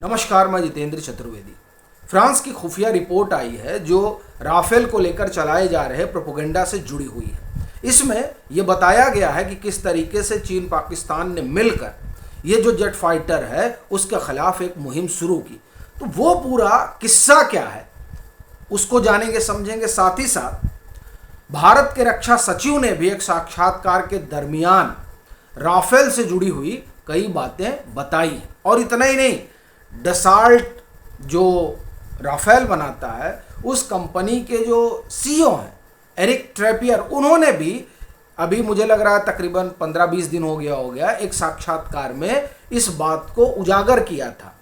नमस्कार, मैं जितेंद्र चतुर्वेदी। फ्रांस की खुफिया रिपोर्ट आई है जो राफेल को लेकर चलाए जा रहे प्रोपेगेंडा से जुड़ी हुई है। इसमें यह बताया गया है कि किस तरीके से चीन पाकिस्तान ने मिलकर ये जो जेट फाइटर है उसके खिलाफ एक मुहिम शुरू की। तो वो पूरा किस्सा क्या है उसको जानेंगे समझेंगे। साथ ही साथ भारत के रक्षा सचिव ने भी एक साक्षात्कार के दरमियान राफेल से जुड़ी हुई कई बातें बताई हैं। और इतना ही नहीं, डसाल्ट जो राफेल बनाता है उस कंपनी के जो सीईओ हैं एरिक ट्रेपियर, उन्होंने भी अभी मुझे लग रहा है तकरीबन 15-20 दिन हो गया एक साक्षात्कार में इस बात को उजागर किया था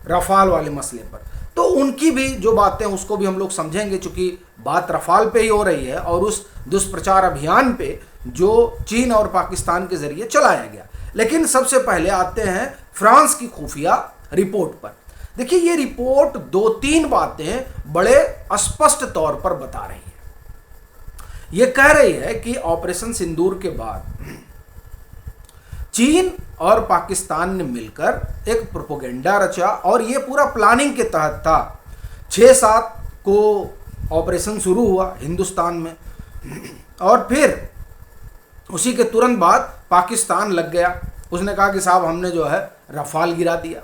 रफाल वाले मसले पर। तो उनकी भी जो बातें उसको भी हम लोग समझेंगे, चूंकि बात रफाल पे ही हो रही है और उस दुष्प्रचार अभियान पे जो चीन और पाकिस्तान के जरिए चलाया गया। लेकिन सबसे पहले आते हैं फ्रांस की खुफिया रिपोर्ट पर। देखिए, ये रिपोर्ट 2-3 बातें बड़े स्पष्ट तौर पर बता रही है। ये कह रही है कि ऑपरेशन सिंदूर के बाद चीन और पाकिस्तान ने मिलकर एक प्रोपेगेंडा रचा और ये पूरा प्लानिंग के तहत था। 6-7 को ऑपरेशन शुरू हुआ हिंदुस्तान में और फिर उसी के तुरंत बाद पाकिस्तान लग गया। उसने कहा कि साहब हमने जो है रफाल गिरा दिया।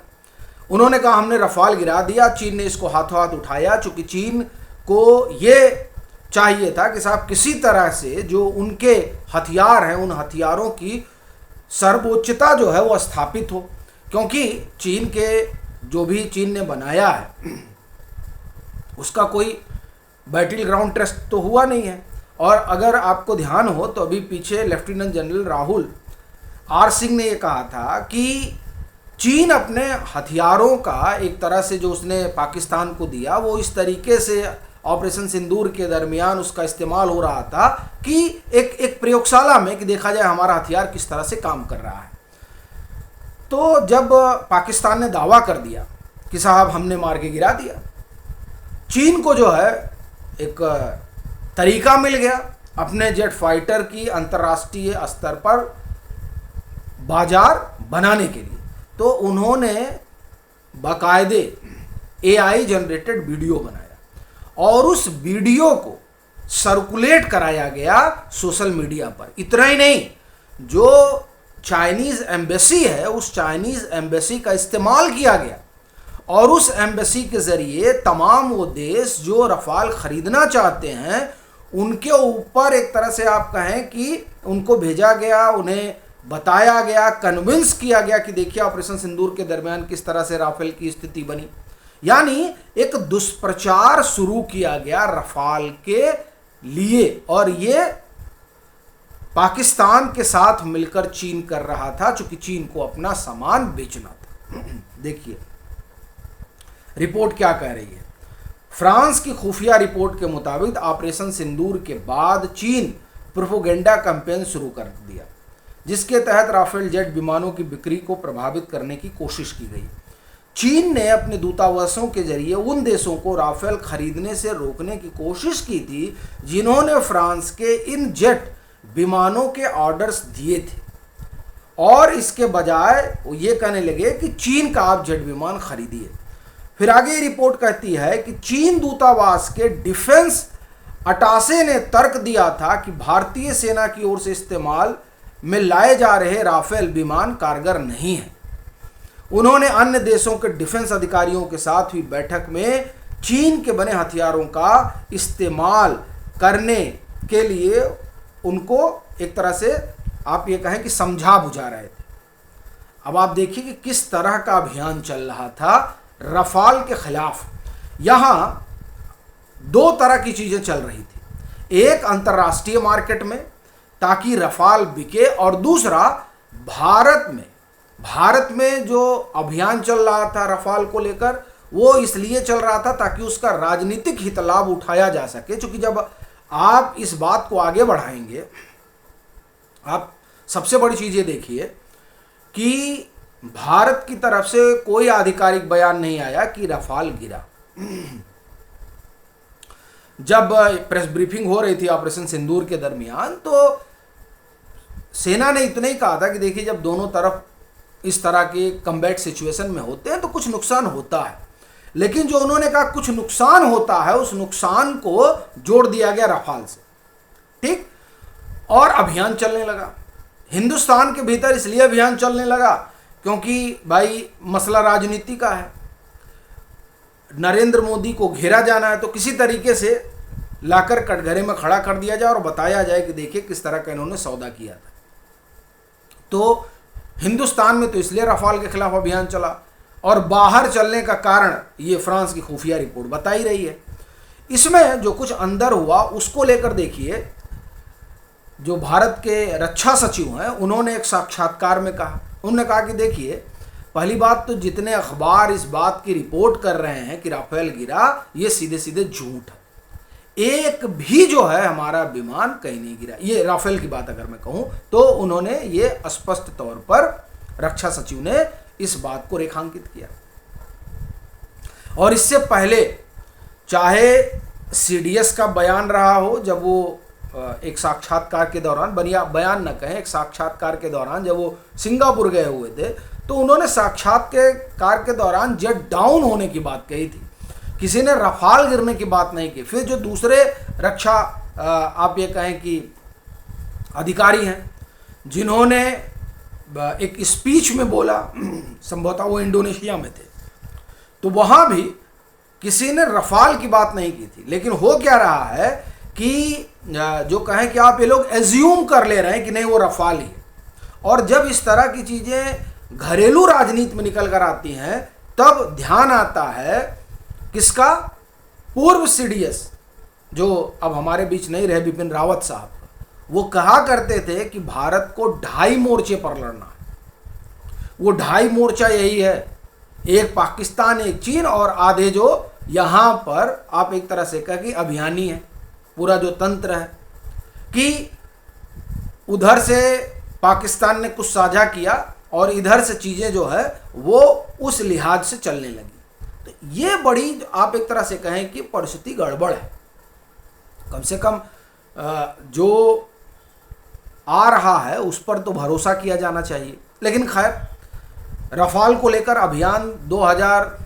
उन्होंने कहा हमने रफाल गिरा दिया। चीन ने इसको हाथों हाथ उठाया, चूंकि चीन को ये चाहिए था कि साहब किसी तरह से जो उनके हथियार हैं उन हथियारों की सर्वोच्चता जो है वो स्थापित हो, क्योंकि चीन के जो भी चीन ने बनाया है उसका कोई बैटल ग्राउंड टेस्ट तो हुआ नहीं है। और अगर आपको ध्यान हो तो अभी पीछे lieutenant general Rahul R Singh ने ये कहा था कि चीन अपने हथियारों का एक तरह से जो उसने पाकिस्तान को दिया वो इस तरीके से ऑपरेशन सिंदूर के दरमियान उसका इस्तेमाल हो रहा था कि एक प्रयोगशाला में कि देखा जाए हमारा हथियार किस तरह से काम कर रहा है। तो जब पाकिस्तान ने दावा कर दिया कि साहब हमने मार के गिरा दिया, चीन को जो है एक तरीका मिल गया अपने जेट फाइटर की अंतर्राष्ट्रीय स्तर पर बाजार बनाने के लिए। तो उन्होंने बाकायदे AI जनरेटेड वीडियो बनाया और उस वीडियो को सर्कुलेट कराया गया सोशल मीडिया पर। इतना ही नहीं, जो चाइनीज़ एम्बेसी है उस चाइनीज़ एम्बेसी का इस्तेमाल किया गया और उस एम्बेसी के ज़रिए तमाम वो देश जो रफाल ख़रीदना चाहते हैं उनके ऊपर एक तरह से आप कहें कि उनको भेजा गया, उन्हें बताया गया, कन्विंस किया गया कि देखिए ऑपरेशन सिंदूर के दरमियान किस तरह से राफेल की स्थिति बनी। यानी एक दुष्प्रचार शुरू किया गया रफाल के लिए और ये पाकिस्तान के साथ मिलकर चीन कर रहा था, चूंकि चीन को अपना सामान बेचना था। देखिए रिपोर्ट क्या कह रही है। फ्रांस की खुफिया रिपोर्ट के मुताबिक ऑपरेशन सिंदूर के बाद चीन प्रोपेगेंडा कैंपेन शुरू कर दिया जिसके तहत राफेल जेट विमानों की बिक्री को प्रभावित करने की कोशिश की गई। चीन ने अपने दूतावासों के जरिए उन देशों को राफेल खरीदने से रोकने की कोशिश की थी जिन्होंने फ्रांस के इन जेट विमानों के ऑर्डर्स दिए थे और इसके बजाय वो ये कहने लगे कि चीन का आप जेट विमान खरीदिए। फिर आगे ये रिपोर्ट कहती है कि चीन दूतावास के डिफेंस अटाशे ने तर्क दिया था कि भारतीय सेना की ओर से इस्तेमाल में लाए जा रहे राफेल विमान कारगर नहीं है। उन्होंने अन्य देशों के डिफेंस अधिकारियों के साथ हुई बैठक में चीन के बने हथियारों का इस्तेमाल करने के लिए उनको एक तरह से आप ये कहें कि समझा बुझा रहे थे। अब आप देखिए कि किस तरह का अभियान चल रहा था रफाल के खिलाफ। यहाँ 2 तरह की चीज़ें चल रही थी, एक अंतर्राष्ट्रीय मार्केट में ताकि रफाल बिके और दूसरा भारत में जो अभियान चल रहा था रफाल को लेकर वो इसलिए चल रहा था ताकि उसका राजनीतिक हित लाभ उठाया जा सके। क्योंकि जब आप इस बात को आगे बढ़ाएंगे, आप सबसे बड़ी चीज़ ये देखिए कि भारत की तरफ से कोई आधिकारिक बयान नहीं आया कि रफाल गिरा। जब प्रेस ब्रीफिंग हो रही थी ऑपरेशन सिंदूर के दरमियान तो सेना ने इतना ही कहा था कि देखिए जब दोनों तरफ इस तरह के कम्बैट सिचुएशन में होते हैं तो कुछ नुकसान होता है, लेकिन जो उन्होंने कहा कुछ नुकसान होता है, उस नुकसान को जोड़ दिया गया रफाल से, ठीक। और अभियान चलने लगा हिंदुस्तान के भीतर। इसलिए अभियान चलने लगा क्योंकि भाई मसला राजनीति का है, नरेंद्र मोदी को घेरा जाना है, तो किसी तरीके से लाकर कटघरे में खड़ा कर दिया जाए और बताया जाए कि देखिए किस तरह का इन्होंने सौदा किया था। तो हिंदुस्तान में तो इसलिए रफाल के खिलाफ अभियान चला, और बाहर चलने का कारण ये फ्रांस की खुफिया रिपोर्ट बता ही रही है। इसमें जो कुछ अंदर हुआ उसको लेकर देखिए, जो भारत के रक्षा सचिव हैं उन्होंने एक साक्षात्कार में कहा, उन्होंने कहा कि देखिए पहली बात तो जितने अखबार इस बात की रिपोर्ट कर रहे हैं कि राफेल गिरा, ये सीधे सीधे झूठ है। एक भी जो है हमारा विमान कहीं नहीं गिरा, ये राफेल की बात अगर मैं कहूं तो उन्होंने ये स्पष्ट तौर पर रक्षा सचिव ने इस बात को रेखांकित किया। और इससे पहले चाहे सीडीएस का बयान रहा हो, जब वो एक साक्षात्कार के दौरान, बयान न कहें, एक साक्षात्कार के दौरान जब वो सिंगापुर गए हुए थे, तो उन्होंने साक्षात्कार के दौरान जेट डाउन होने की बात कही थी, किसी ने रफाल गिरने की बात नहीं की। फिर जो दूसरे रक्षा आप ये कहें कि अधिकारी हैं जिन्होंने एक स्पीच में बोला, संभवतः वो इंडोनेशिया में थे, तो वहाँ भी किसी ने रफाल की बात नहीं की थी। लेकिन हो क्या रहा है कि जो कहें कि आप ये लोग एज्यूम कर ले रहे हैं कि नहीं वो रफाल ही है, और जब इस तरह की चीज़ें घरेलू राजनीति में निकल कर आती हैं तब ध्यान आता है किसका, पूर्व सीडीएस जो अब हमारे बीच नहीं रहे, बिपिन रावत साहब। वो कहा करते थे कि भारत को 2.5 मोर्चे पर लड़ना है। वो 2.5 मोर्चा यही है, एक पाकिस्तान, एक चीन, और आधे जो यहाँ पर आप एक तरह से कह कि अभियानी है पूरा जो तंत्र है, कि उधर से पाकिस्तान ने कुछ साझा किया और इधर से चीज़ें जो है वो उस लिहाज से चलने लगी। तो ये बड़ी आप एक तरह से कहें कि परिस्थिति गड़बड़ है। कम से कम जो आ रहा है उस पर तो भरोसा किया जाना चाहिए। लेकिन खैर, रफाल को लेकर अभियान 2000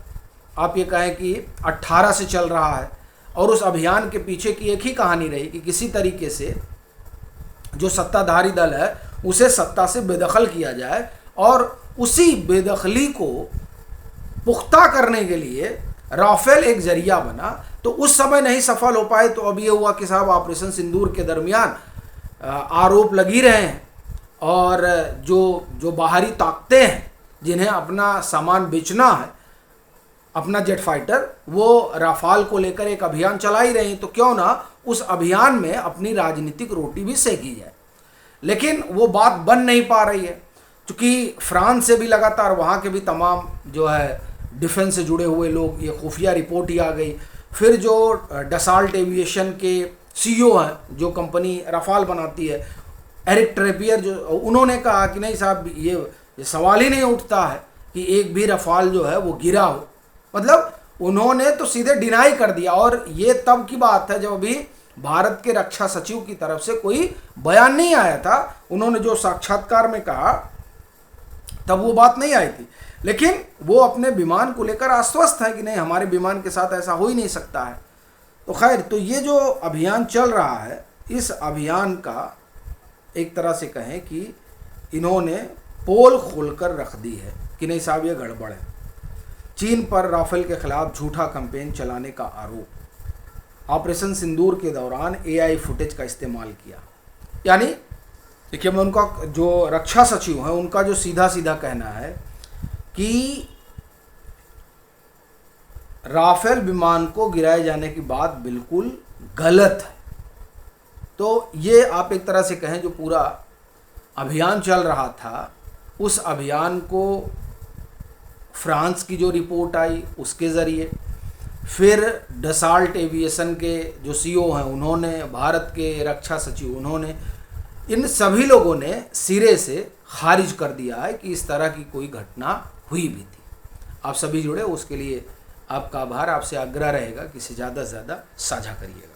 आप ये कहें कि 18 से चल रहा है, और उस अभियान के पीछे की एक ही कहानी रही कि किसी तरीके से जो सत्ताधारी दल है उसे सत्ता से बेदखल किया जाए, और उसी बेदखली को पुख्ता करने के लिए राफेल एक जरिया बना। तो उस समय नहीं सफल हो पाए, तो अब ये हुआ कि साहब ऑपरेशन सिंदूर के दरमियान आरोप लगी रहे हैं, और जो बाहरी ताकतें हैं जिन्हें अपना सामान बेचना है, अपना जेट फाइटर, वो राफाल को लेकर एक अभियान चला ही रही, तो क्यों ना उस अभियान में अपनी राजनीतिक रोटी भी सेकी जाए। लेकिन वो बात बन नहीं पा रही है, क्योंकि फ्रांस से भी लगातार वहाँ के भी तमाम जो है डिफेंस से जुड़े हुए लोग, ये खुफिया रिपोर्ट ही आ गई। फिर जो डसाल्ट एविएशन के सीईओ हैं, जो कंपनी रफाल बनाती है, एरिक ट्रेपियर, जो उन्होंने कहा कि नहीं साहब ये सवाल ही नहीं उठता है कि एक भी रफाल जो है वो गिरा हो। मतलब उन्होंने तो सीधे डिनाई कर दिया, और ये तब की बात है जब अभी भारत के रक्षा सचिव की तरफ से कोई बयान नहीं आया था। उन्होंने जो साक्षात्कार में कहा तब वो बात नहीं आई थी, लेकिन वो अपने विमान को लेकर आश्वस्त है कि नहीं हमारे विमान के साथ ऐसा हो ही नहीं सकता है। तो खैर, तो ये जो अभियान चल रहा है, इस अभियान का एक तरह से कहें कि इन्होंने पोल खोलकर रख दी है कि नहीं साहब ये गड़बड़ है। चीन पर राफेल के खिलाफ झूठा कैंपेन चलाने का आरोप, ऑपरेशन सिंदूर के दौरान एआई फुटेज का इस्तेमाल किया। यानी देखिए, मैं उनका जो रक्षा सचिव है उनका जो सीधा सीधा कहना है कि राफेल विमान को गिराए जाने की बात बिल्कुल गलत है। तो ये आप एक तरह से कहें जो पूरा अभियान चल रहा था, उस अभियान को फ्रांस की जो रिपोर्ट आई उसके ज़रिए, फिर डसाल्ट एविएशन के जो सीईओ हैं उन्होंने, भारत के रक्षा सचिव उन्होंने, इन सभी लोगों ने सिरे से खारिज कर दिया है कि इस तरह की कोई घटना हुई भी थी। आप सभी जुड़े, उसके लिए आपका आभार। आपसे आग्रह रहेगा कि इसे ज़्यादा से ज़्यादा साझा करिएगा।